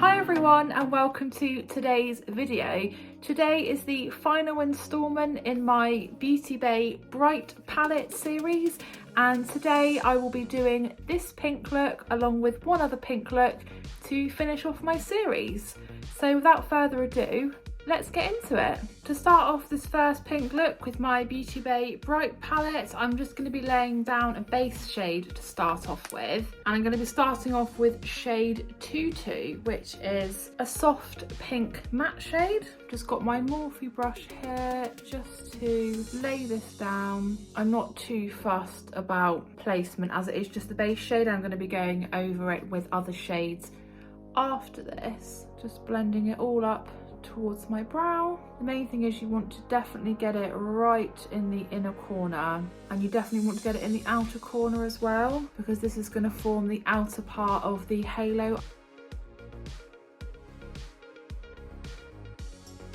Hi everyone and welcome to today's video. Today is the final instalment in my Beauty Bay Bright Palette series, and today I will be doing this pink look along with one other pink look to finish off my series. So without further ado, let's get into it. To start off this first pink look with my Beauty Bay Bright Palette, I'm just going to be laying down a base shade to start off with. And I'm going to be starting off with shade Tutu, which is a soft pink matte shade. Just got my Morphe brush here just to lay this down. I'm not too fussed about placement as it is just the base shade. I'm going to be going over it with other shades after this. Just blending it all up towards my brow. The main thing is you want to definitely get it right in the inner corner, and you definitely want to get it in the outer corner as well, because this is going to form the outer part of the halo.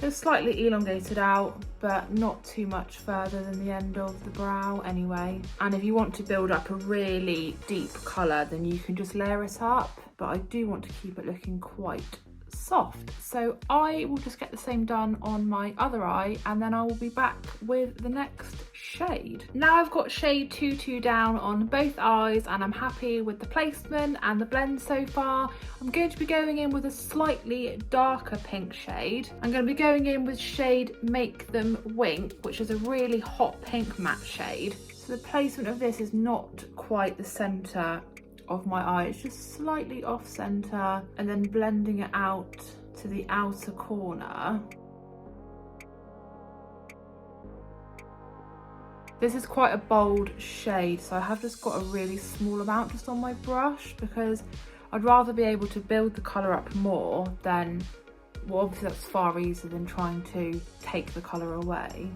It's slightly elongated out, but not too much further than the end of the brow anyway. And if you want to build up a really deep colour, then you can just layer it up, but I do want to keep it looking quite soft. So I will just get the same done on my other eye, and then I will be back with the next shade. Now I've got shade Tutu down on both eyes and I'm happy with the placement and the blend so far. I'm going to be going in with a slightly darker pink shade. I'm going to be going in with shade Make Them Wink, which is a really hot pink matte shade. So the placement of this is not quite the centre of my eye, it's just slightly off center, and then blending it out to the outer corner. This is quite a bold shade, so I have just got a really small amount just on my brush, because I'd rather be able to build the colour up more than, well, obviously that's far easier than trying to take the colour away.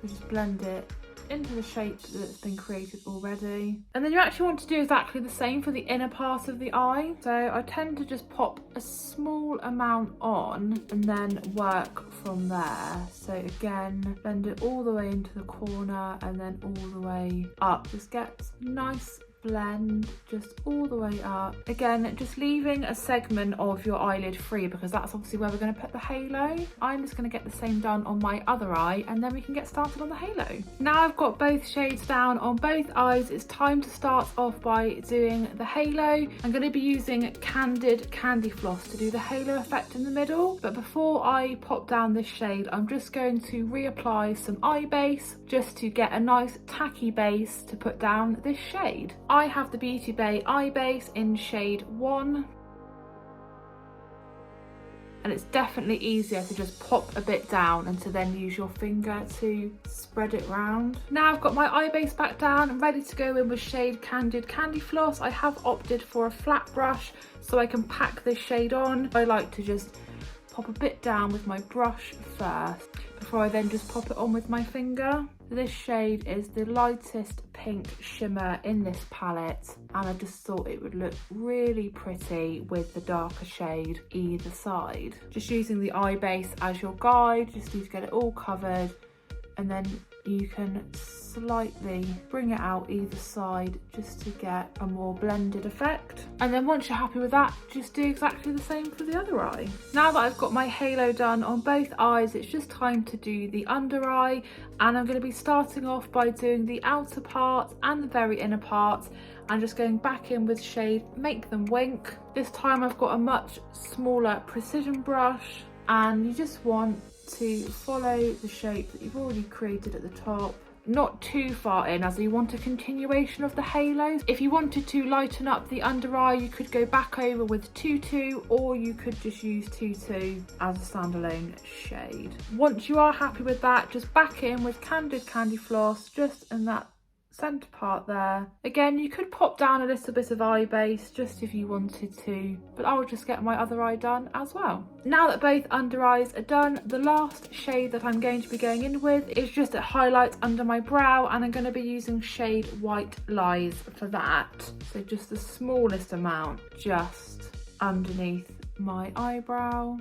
So just blend it into the shape that's been created already. And then you actually want to do exactly the same for the inner part of the eye. So I tend to just pop a small amount on and then work from there. So again, blend it all the way into the corner and then all the way up. Just get nice blend just all the way up. Again, just leaving a segment of your eyelid free, because that's obviously where we're going to put the halo. I'm just going to get the same done on my other eye, and then we can get started on the halo. Now I've got both shades down on both eyes, it's time to start off by doing the halo. I'm going to be using Candid Candyfloss to do the halo effect in the middle, but before I pop down this shade, I'm just going to reapply some eye base just to get a nice tacky base to put down this shade. I have the Beauty Bay eye base in shade 1, and it's definitely easier to just pop a bit down and to then use your finger to spread it round. Now I've got my eye base back down and ready to go in with shade Candid Candyfloss. I have opted for a flat brush so I can pack this shade on. I like to just pop a bit down with my brush first before I then just pop it on with my finger. This shade is the lightest pink shimmer in this palette, and I just thought it would look really pretty with the darker shade either side. Just using the eye base as your guide, just need to get it all covered, and then you can slightly bring it out either side just to get a more blended effect. And then once you're happy with that, just do exactly the same for the other eye. Now that I've got my halo done on both eyes, it's just time to do the under eye, and I'm going to be starting off by doing the outer part and the very inner part, and just going back in with shade Make Them Wink. This time I've got a much smaller precision brush, and you just want to follow the shape that you've already created at the top, not too far in, as you want a continuation of the halo. If you wanted to lighten up the under eye, you could go back over with Tutu, or you could just use Tutu as a standalone shade. Once you are happy with that, just back in with Candid Candyfloss just in that centre part there. Again, you could pop down a little bit of eye base just if you wanted to, but I'll just get my other eye done as well. Now that both under eyes are done, the last shade that I'm going to be going in with is just a highlight under my brow, and I'm going to be using shade White Lies for that. So just the smallest amount just underneath my eyebrow.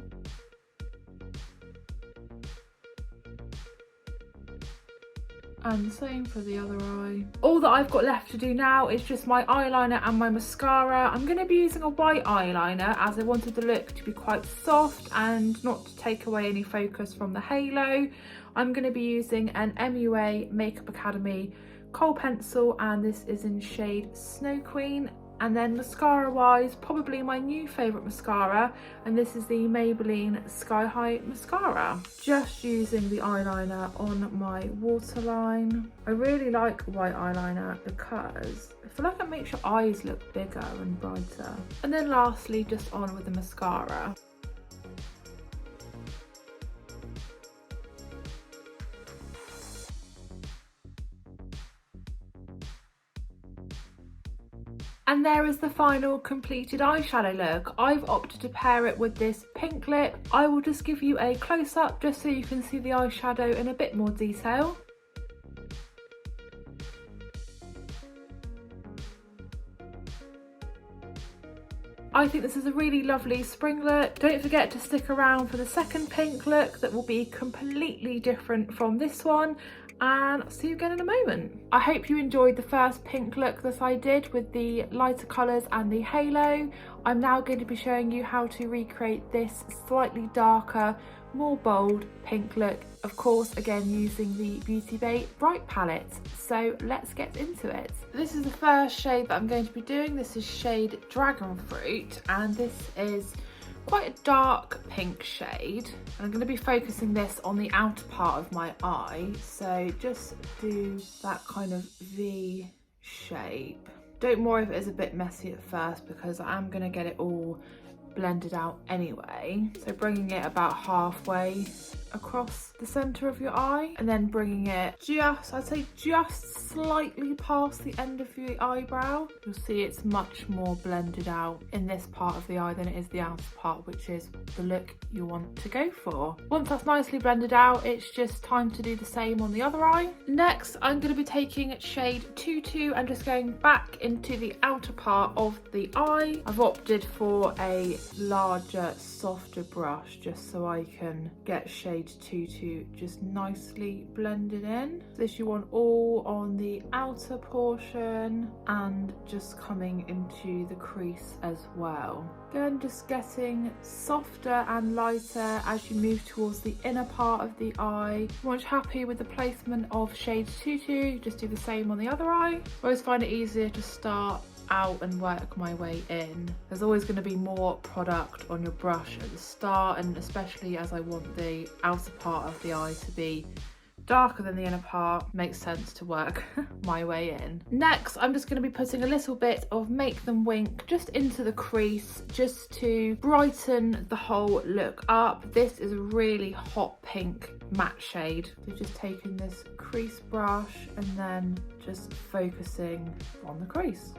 And same for the other eye. All that I've got left to do now is just my eyeliner and my mascara. I'm going to be using a white eyeliner as I wanted the look to be quite soft and not to take away any focus from the halo. I'm going to be using an MUA Makeup Academy Kohl pencil, and this is in shade Snow Queen. And then mascara wise, probably my new favourite mascara, and this is the Maybelline Sky High Mascara. Just using the eyeliner on my waterline. I really like white eyeliner because I feel like it makes your eyes look bigger and brighter. And then lastly, just on with the mascara. And there is the final completed eyeshadow look. I've opted to pair it with this pink lip. I will just give you a close-up just so you can see the eyeshadow in a bit more detail. I think this is a really lovely spring look. Don't forget to stick around for the second pink look that will be completely different from this one. And I'll see you again in a moment. I hope you enjoyed the first pink look that I did with the lighter colours and the halo. I'm now going to be showing you how to recreate this slightly darker, more bold pink look. Of course, again, using the Beauty Bay Bright palette. So let's get into it. This is the first shade that I'm going to be doing. This is shade Dragon Fruit, and this is quite a dark pink shade. I'm going to be focusing this on the outer part of my eye, so just do that kind of V shape. Don't worry if it is a bit messy at first because I am going to get it all blended out anyway. So bringing it about halfway across the centre of your eye, and then bringing it just, I'd say just slightly past the end of your eyebrow. You'll see it's much more blended out in this part of the eye than it is the outer part, which is the look you want to go for. Once that's nicely blended out, it's just time to do the same on the other eye. Next, I'm going to be taking shade Tutu and just going back into the outer part of the eye. I've opted for a larger, softer brush just so I can get shade Tutu just nicely blended in. This you want all on the outer portion and just coming into the crease as well. Again, just getting softer and lighter as you move towards the inner part of the eye. Once you're happy with the placement of shade Tutu, just do the same on the other eye. I always find it easier to start out and work my way in. There's always going to be more product on your brush at the start, and especially as I want the outer part of the eye to be darker than the inner part, makes sense to work my way in. Next, I'm just going to be putting a little bit of Make Them Wink just into the crease, just to brighten the whole look up. This is a really hot pink matte shade. So just taking this crease brush and then just focusing on the crease.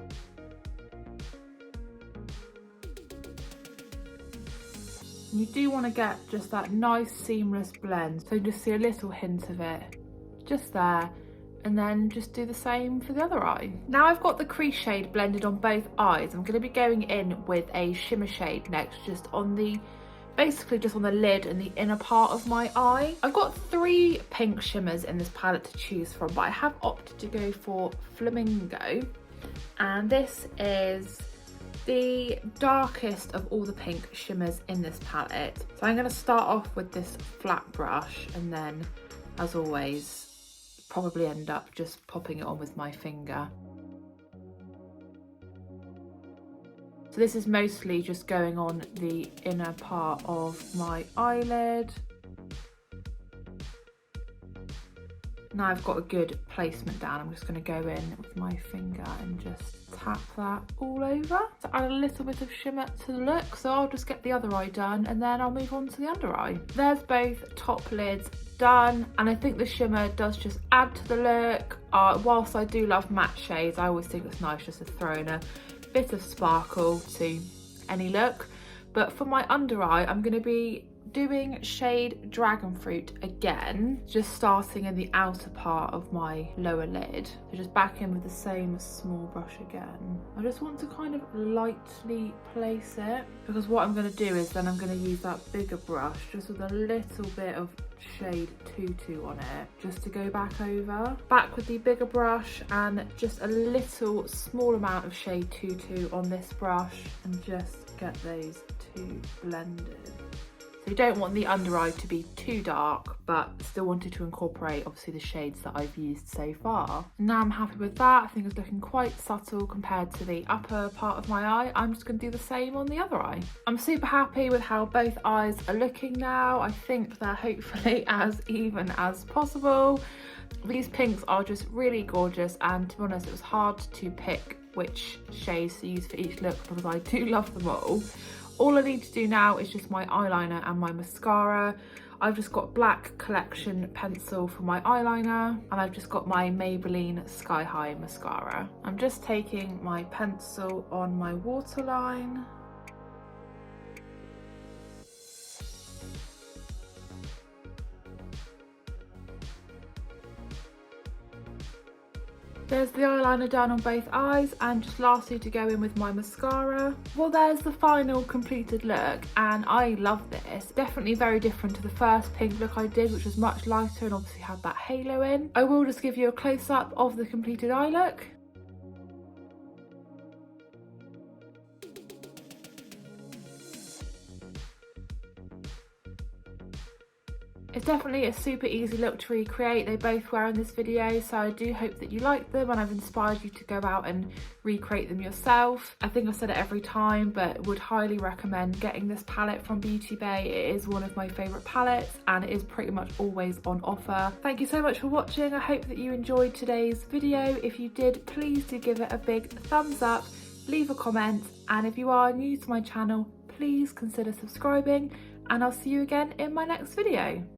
You do want to get just that nice seamless blend, so you just see a little hint of it just there, and then just do the same for the other eye. Now I've got the crease shade blended on both eyes. I'm going to be going in with a shimmer shade next, just on the, basically just on the lid and the inner part of my eye. I've got 3 pink shimmers in this palette to choose from, but I have opted to go for Flamingo, and this is the darkest of all the pink shimmers in this palette. So I'm going to start off with this flat brush, and then, as always, probably end up just popping it on with my finger. So this is mostly just going on the inner part of my eyelid. Now I've got a good placement down, I'm just going to go in with my finger and just tap that all over to add a little bit of shimmer to the look. So I'll just get the other eye done and then I'll move on to the under eye. There's both top lids done, and I think the shimmer does just add to the look. Whilst I do love matte shades, I always think it's nice just to throw in a bit of sparkle to any look. But for my under eye, I'm going to be doing shade Dragon Fruit again, just starting in the outer part of my lower lid. So just back in with the same small brush again. I just want to kind of lightly place it, because what I'm going to do is then I'm going to use that bigger brush just with a little bit of shade Tutu on it, just to go back over. Back with the bigger brush and just a little small amount of shade Tutu on this brush, and just get those two blended. So you don't want the under eye to be too dark, but still wanted to incorporate obviously the shades that I've used so far. Now I'm happy with that. I think it's looking quite subtle compared to the upper part of my eye. I'm just going to do the same on the other eye. I'm super happy with how both eyes are looking now. I think they're hopefully as even as possible. These pinks are just really gorgeous, and to be honest, it was hard to pick which shades to use for each look because I do love them all. All I need to do now is just my eyeliner and my mascara. I've just got Black Collection pencil for my eyeliner, and I've just got my Maybelline Sky High mascara. I'm just taking my pencil on my waterline. There's the eyeliner done on both eyes, and just lastly to go in with my mascara. Well, there's the final completed look, and I love this. Definitely very different to the first pink look I did, which was much lighter and obviously had that halo in. I will just give you a close-up of the completed eye look. It's definitely a super easy look to recreate. They both were in this video, so I do hope that you like them and I've inspired you to go out and recreate them yourself. I think I've said it every time, but would highly recommend getting this palette from Beauty Bay. It is one of my favourite palettes and it is pretty much always on offer. Thank you so much for watching. I hope that you enjoyed today's video. If you did, please do give it a big thumbs up, leave a comment, and if you are new to my channel, please consider subscribing, and I'll see you again in my next video.